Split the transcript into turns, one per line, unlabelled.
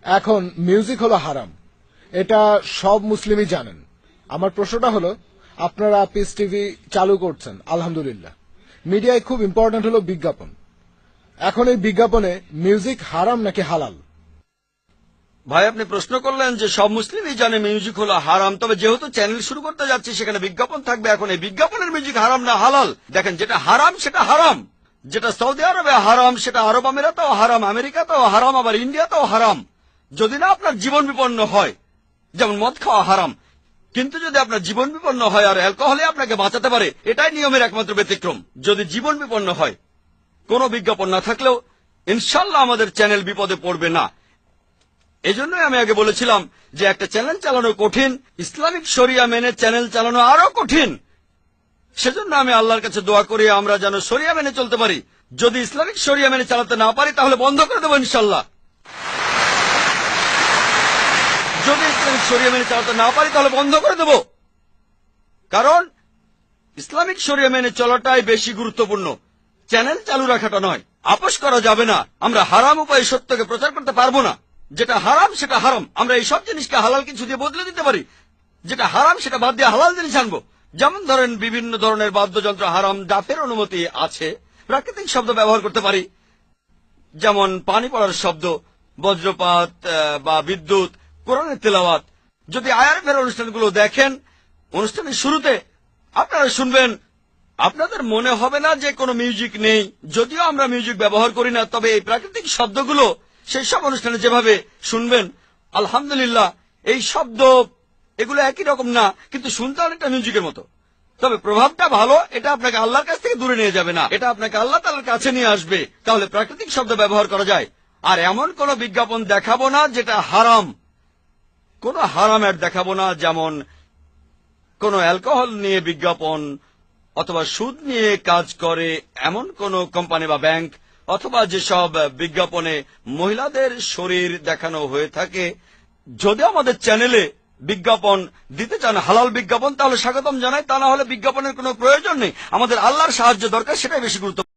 এখন মিউজিক হলো হারাম, এটা সব মুসলিমই জানেন। আমার প্রশ্নটা হলো, আপনারা পিস টিভি চালু করছেন, আলহামদুলিল্লাহ। মিডিয়ায় খুব ইম্পর্টেন্ট হলো বিজ্ঞাপন। এখন এই বিজ্ঞাপনে মিউজিক হারাম নাকি হালাল?
ভাই, আপনি প্রশ্ন করলেন যে সব মুসলিমই জানে মিউজিক হলো হারাম, তবে যেহেতু চ্যানেল শুরু করতে যাচ্ছি সেখানে বিজ্ঞাপন থাকবে। এখন এই বিজ্ঞাপনের মিউজিক হারাম না হালাল? দেখেন, যেটা হারাম সেটা হারাম। যেটা সৌদি আরবে হারাম সেটা আরব আমিরাতেও হারাম, আমেরিকাতেও হারাম, আবার ইন্ডিয়াতেও হারাম, যদি না আপনার জীবন বিপন্ন হয়। যেমন মদ খাওয়া হারাম, কিন্তু যদি আপনার জীবন বিপন্ন হয় আর অ্যালকোহলে আপনাকে বাঁচাতে পারে, এটাই নিয়মের একমাত্র ব্যতিক্রম। যদি জীবন বিপন্ন হয়, কোনো বিজ্ঞাপন না থাকলেও ইনশাল্লাহ আমাদের চ্যানেল বিপদে পড়বে না। এজন্যই আমি আগে বলেছিলাম যে একটা চ্যানেল চালানো কঠিন, ইসলামিক শরিয়া মেনে চ্যানেল চালানো আরো কঠিন। সেজন্য আমি আল্লাহর কাছে দোয়া করি আমরা যেন শরিয়া মেনে চলতে পারি। যদি ইসলামিক শরিয়া মেনে চালাতে না পারি তাহলে বন্ধ করে দেবো ইনশাল্লাহ। যদি ইসলামিক শরিয়া মেনে চালাতে না পারি তাহলে বন্ধ করে দেব, কারণ ইসলামিক শরিয়া মেনে চলাটাই বেশি গুরুত্বপূর্ণ, চ্যানেল চালু রাখাটা নয়। আপোষ করা যাবে না। আমরা হারাম উপায়ে সত্যকে প্রচার করতে পারবো না। যেটা হারাম সেটা হারাম। আমরা এই সব জিনিসকে হালাল কিছু দিয়ে বদলে দিতে পারি। যেটা হারাম সেটা বাদ দিয়ে হালাল জিনিস আনবো। যেমন ধরেন, বিভিন্ন ধরনের বাদ্যযন্ত্র হারাম, ডাফের অনুমতি আছে। প্রাকৃতিক শব্দ ব্যবহার করতে পারি, যেমন পানি পড়ার শব্দ, বজ্রপাত বা বিদ্যুৎ, কোরআনের তেলাওয়াত। যদি আইআরএফের অনুষ্ঠানগুলো দেখেন, অনুষ্ঠানের শুরুতে আপনারা শুনবেন, আপনাদের মনে হবে না যে কোনো মিউজিক নেই। যদিও আমরা মিউজিক ব্যবহার করি না, তবে এই প্রাকৃতিক শব্দগুলো সেই সব অনুষ্ঠানে যেভাবে শুনবেন, আলহামদুলিল্লাহ, এই শব্দ এগুলো একই রকম না, কিন্তু শুনতে অনেকটা মিউজিকের মতো। তবে প্রভাবটা ভালো। এটা আপনাকে আল্লাহর কাছ থেকে দূরে নিয়ে যাবে না, এটা আপনাকে আল্লাহ তাআলার কাছে নিয়ে আসবে। তাহলে প্রাকৃতিক শব্দ ব্যবহার করা যায়। আর এমন কোন বিজ্ঞাপন দেখাবো না যেটা হারাম। কোন হারাম অ্যাড দেখাবো না, যেমন কোন অ্যালকোহল নিয়ে বিজ্ঞাপন, অথবা সুদ নিয়ে কাজ করে এমন কোন কোম্পানি বা ব্যাংক, অথবা যেসব বিজ্ঞাপনে মহিলাদের শরীর দেখানো হয়ে থাকে। যদি আমাদের চ্যানেলে বিজ্ঞাপন দিতে চান হালাল বিজ্ঞাপন, তাহলে স্বাগতম জানাই। তা না হলে বিজ্ঞাপনের কোনো প্রয়োজন নেই। আমাদের আল্লাহর সাহায্য দরকার, সেটাই বেশি গুরুত্ব।